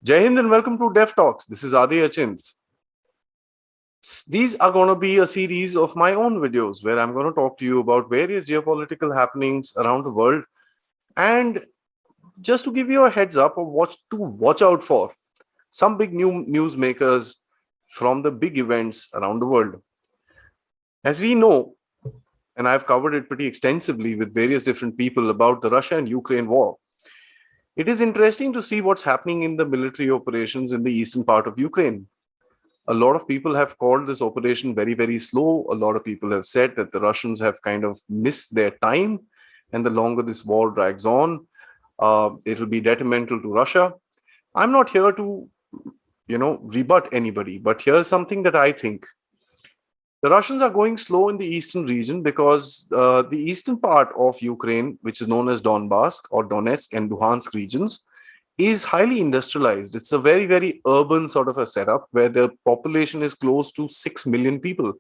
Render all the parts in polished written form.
Jai Hind and welcome to Dev Talks. This is Aadi Achint. These are going to be a series of my own videos where I'm going to talk to you about various geopolitical happenings around the world and just to give you a heads up of what to watch out for. Some big new newsmakers from the big events around the world. As we know, and I've covered it pretty extensively with various different people about the Russia and Ukraine war, it is interesting to see what's happening in the military operations in the eastern part of Ukraine. A lot of people have called this operation very, very slow. A lot of people have said that the Russians have kind of missed their time. And the longer this war drags on, it'll be detrimental to Russia. I'm not here to, rebut anybody, but here's something that I think. The Russians are going slow in the eastern region because the eastern part of Ukraine, which is known as Donbas or Donetsk and Luhansk regions, is highly industrialized. It's a very, very urban sort of a setup where the population is close to 6 million people.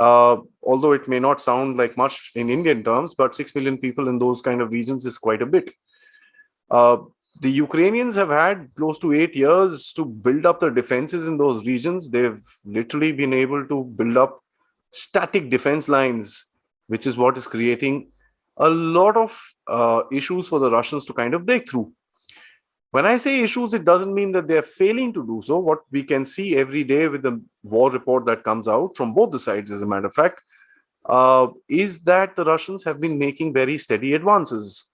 Although it may not sound like much in Indian terms, but 6 million people in those kind of regions is quite a bit. Uh, the Ukrainians have had close to 8 years to build up the defenses in those regions. They've literally been able to build up static defense lines, which is what is creating a lot of issues for the Russians to kind of break through. When I say issues, it doesn't mean that they're failing to do so. What we can see every day with the war report that comes out from both the sides, as a matter of fact, is that the Russians have been making very steady advances.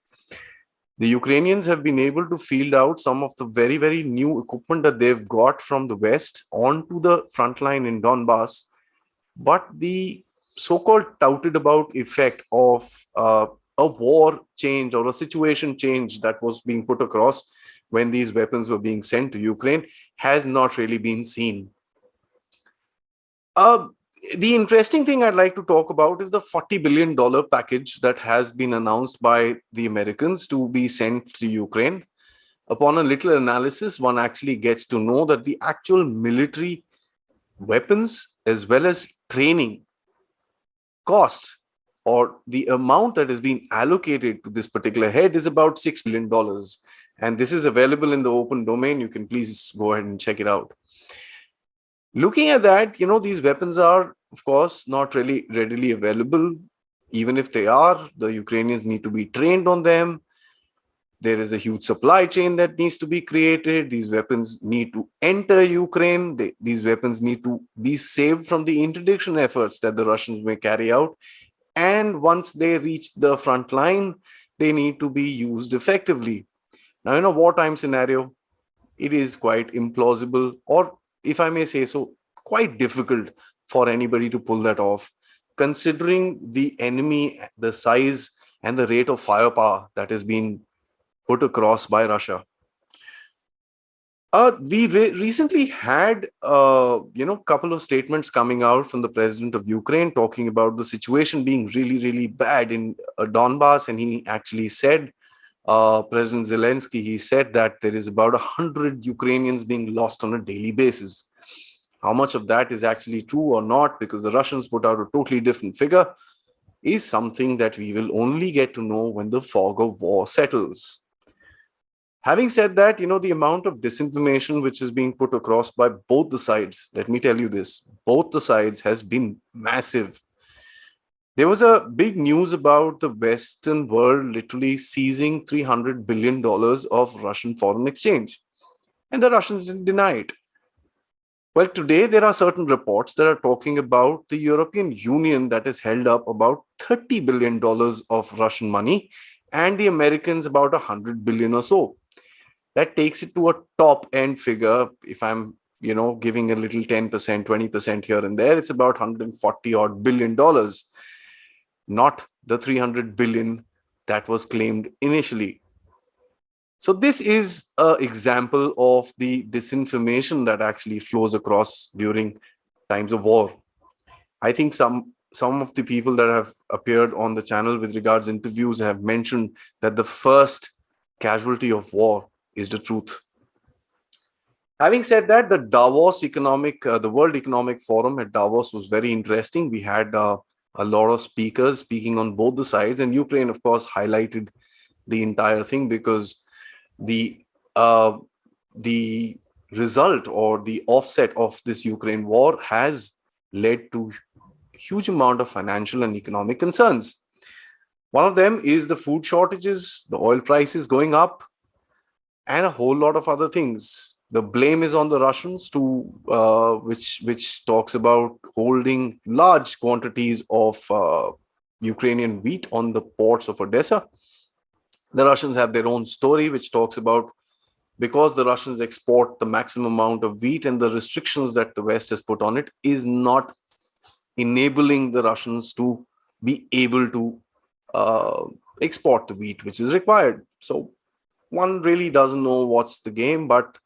The Ukrainians have been able to field out some of the very, very new equipment that they've got from the West onto the front line in Donbas. But the so-called touted about effect of a war change or a situation change that was being put across when these weapons were being sent to Ukraine has not really been seen. Uh, the interesting thing I'd like to talk about is the $40 billion package that has been announced by the Americans to be sent to Ukraine. Upon a little analysis, one actually gets to know that the actual military weapons as well as training cost or the amount that is being allocated to this particular head is about $6 billion. And this is available in the open domain. You can please go ahead and check it out. Looking at that, these weapons are, of course, not really readily available. Even if they are, the Ukrainians need to be trained on them. There is a huge supply chain that needs to be created. These weapons need to enter Ukraine. These weapons need to be saved from the interdiction efforts that the Russians may carry out. And once they reach the front line, they need to be used effectively. Now, in a wartime scenario, it is quite implausible, or if I may say so, quite difficult for anybody to pull that off, considering the enemy, the size, and the rate of firepower that has been put across by Russia. We recently had, couple of statements coming out from the president of Ukraine talking about the situation being really, really bad in Donbas, and he actually said, President Zelensky, he said that there is about 100 Ukrainians being lost on a daily basis. How much of that is actually true or not, because the Russians put out a totally different figure, is something that we will only get to know when the fog of war settles. Having said that, the amount of disinformation which is being put across by both the sides, let me tell you this, both the sides has been massive. There was a big news about the Western world literally seizing $300 billion of Russian foreign exchange. And the Russians didn't deny it. Well, today there are certain reports that are talking about the European Union that has held up about $30 billion of Russian money and the Americans about $100 billion or so. That takes it to a top end figure. If I'm, giving a little 10%, 20% here and there, it's about 140 odd billion dollars, not the 300 billion that was claimed initially. So this is an example of the disinformation that actually flows across during times of war. I think some of the people that have appeared on the channel with regards interviews have mentioned that the first casualty of war is the truth. Having said that, the World Economic Forum at Davos was very interesting. We had a lot of speakers speaking on both the sides, and Ukraine, of course, highlighted the entire thing because the the result or the offset of this Ukraine war has led to huge amount of financial and economic concerns. One of them is the food shortages, the oil prices going up, and a whole lot of other things. The blame is on the Russians which talks about holding large quantities of Ukrainian wheat on the ports of Odessa. The Russians have their own story, which talks about because the Russians export the maximum amount of wheat and the restrictions that the West has put on it is not enabling the Russians to be able to uh, export the wheat which is required. So one really doesn't know what's the game, but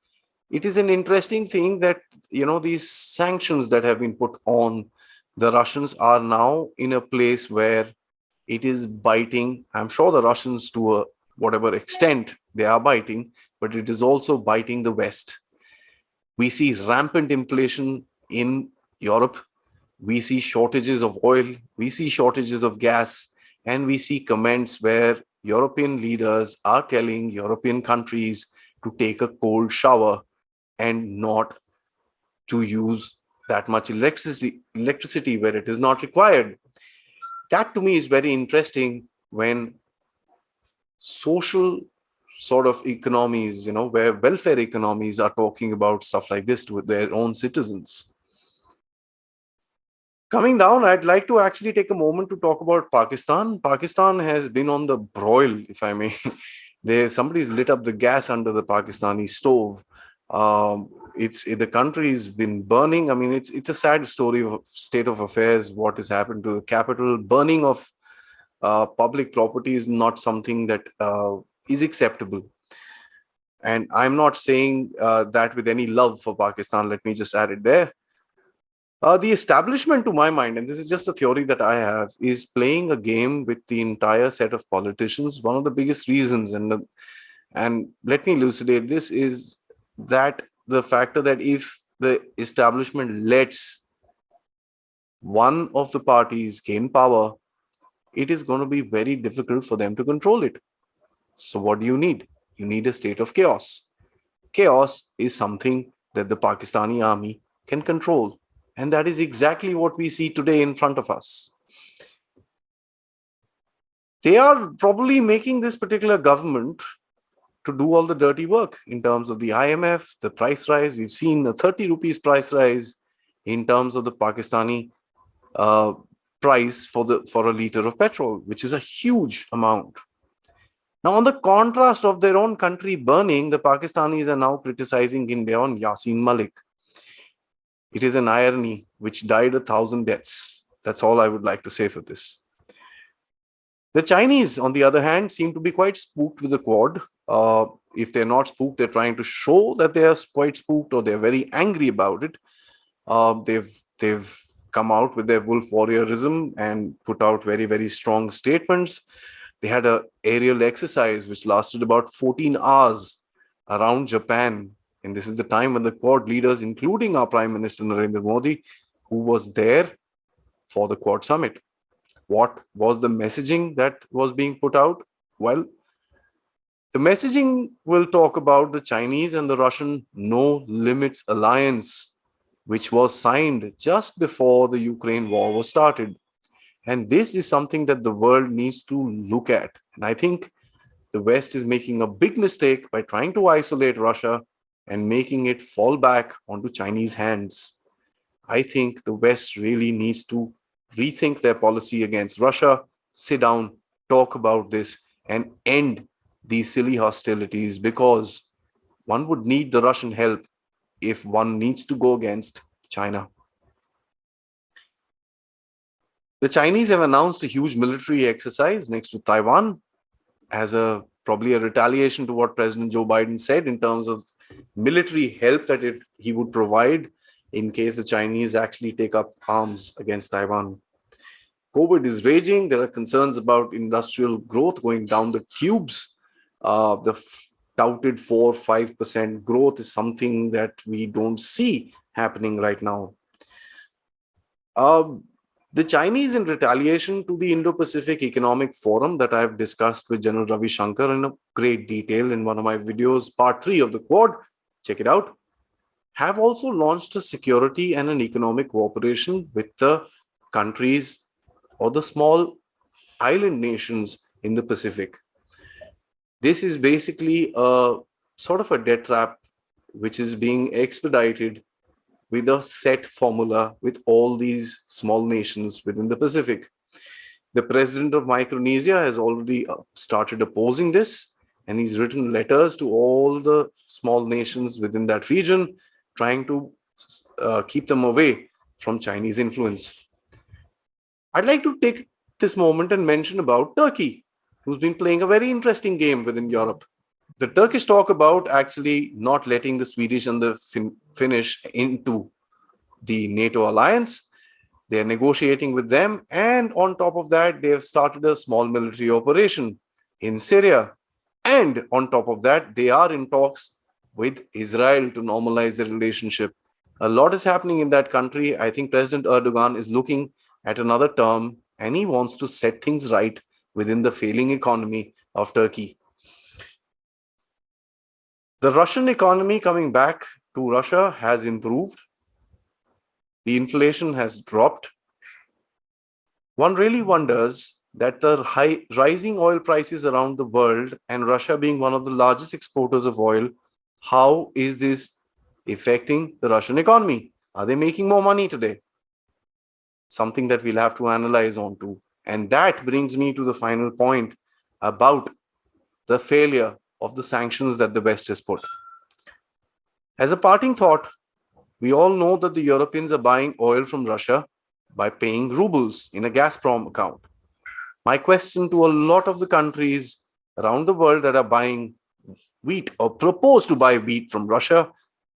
it is an interesting thing that, these sanctions that have been put on the Russians are now in a place where it is biting. I'm sure the Russians, to whatever extent they are biting, but it is also biting the West. We see rampant inflation in Europe. We see shortages of oil. We see shortages of gas. And we see comments where European leaders are telling European countries to take a cold shower and not to use that much electricity where it is not required. That to me is very interesting when social sort of economies, where welfare economies are talking about stuff like this to their own citizens. Coming down, I'd like to actually take a moment to talk about Pakistan. Pakistan has been on the broil, if I may. Somebody's lit up the gas under the Pakistani stove. The country's been burning. I mean, it's a sad story of state of affairs. What has happened to the capital? Burning of public property is not something that is acceptable. And I'm not saying that with any love for Pakistan. Let me just add it there. The establishment, to my mind, and this is just a theory that I have, is playing a game with the entire set of politicians. One of the biggest reasons, and let me elucidate this, is that the factor that if the establishment lets one of the parties gain power, it is going to be very difficult for them to control it. So what do you need? You need a state of chaos. Chaos is something that the Pakistani army can control. And that is exactly what we see today in front of us. They are probably making this particular government to do all the dirty work in terms of the IMF, the price rise. We've seen a 30 rupees price rise in terms of the Pakistani price for a liter of petrol, which is a huge amount. Now, on the contrast of their own country burning, the Pakistanis are now criticizing India on Yasin Malik. It is an irony which died 1,000 deaths. That's all I would like to say for this. The Chinese, on the other hand, seem to be quite spooked with the Quad. If they're not spooked, they're trying to show that they are quite spooked, or they're very angry about it. They've come out with their wolf warriorism and put out very, very strong statements. They had an aerial exercise which lasted about 14 hours around Japan. And this is the time when the Quad leaders, including our Prime Minister Narendra Modi, who was there for the Quad summit. What was the messaging that was being put out? Well, the messaging will talk about the Chinese and the Russian No Limits Alliance, which was signed just before the Ukraine war was started. And this is something that the world needs to look at. And I think the West is making a big mistake by trying to isolate Russia and making it fall back onto Chinese hands. I think the West really needs to rethink their policy against Russia, sit down, talk about this, and end these silly hostilities, because one would need the Russian help if one needs to go against China. The Chinese have announced a huge military exercise next to Taiwan as probably a retaliation to what President Joe Biden said in terms of military help that he would provide in case the Chinese actually take up arms against Taiwan. COVID is raging. There are concerns about industrial growth going down the tubes. The touted 4-5% growth is something that we don't see happening right now. The Chinese, in retaliation to the Indo-Pacific Economic Forum that I've discussed with General Ravi Shankar in a great detail in one of my videos, part 3 of the Quad, check it out, have also launched a security and an economic cooperation with the countries or the small island nations in the Pacific. This is basically a sort of a debt trap which is being expedited with a set formula with all these small nations within the Pacific. The president of Micronesia has already started opposing this, and he's written letters to all the small nations within that region, trying to keep them away from Chinese influence. I'd like to take this moment and mention about Turkey, who's been playing a very interesting game within Europe. The Turkish talk about actually not letting the Swedish and the Finnish into the NATO alliance. They're negotiating with them. And on top of that, they have started a small military operation in Syria. And on top of that, they are in talks with Israel to normalize the relationship. A lot is happening in that country. I think President Erdogan is looking at another term, and he wants to set things right within the failing economy of Turkey. The Russian economy coming back to Russia has improved. The inflation has dropped. One really wonders that the rising oil prices around the world and Russia being one of the largest exporters of oil, how is this affecting the Russian economy? Are they making more money today? Something that we'll have to analyze onto. And that brings me to the final point about the failure of the sanctions that the West has put. As a parting thought, we all know that the Europeans are buying oil from Russia by paying rubles in a Gazprom account. My question to a lot of the countries around the world that are buying wheat or propose to buy wheat from Russia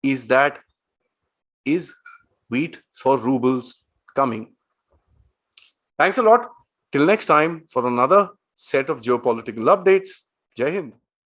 is that, is wheat for rubles coming? Thanks a lot. Till next time for another set of geopolitical updates. Jai Hind.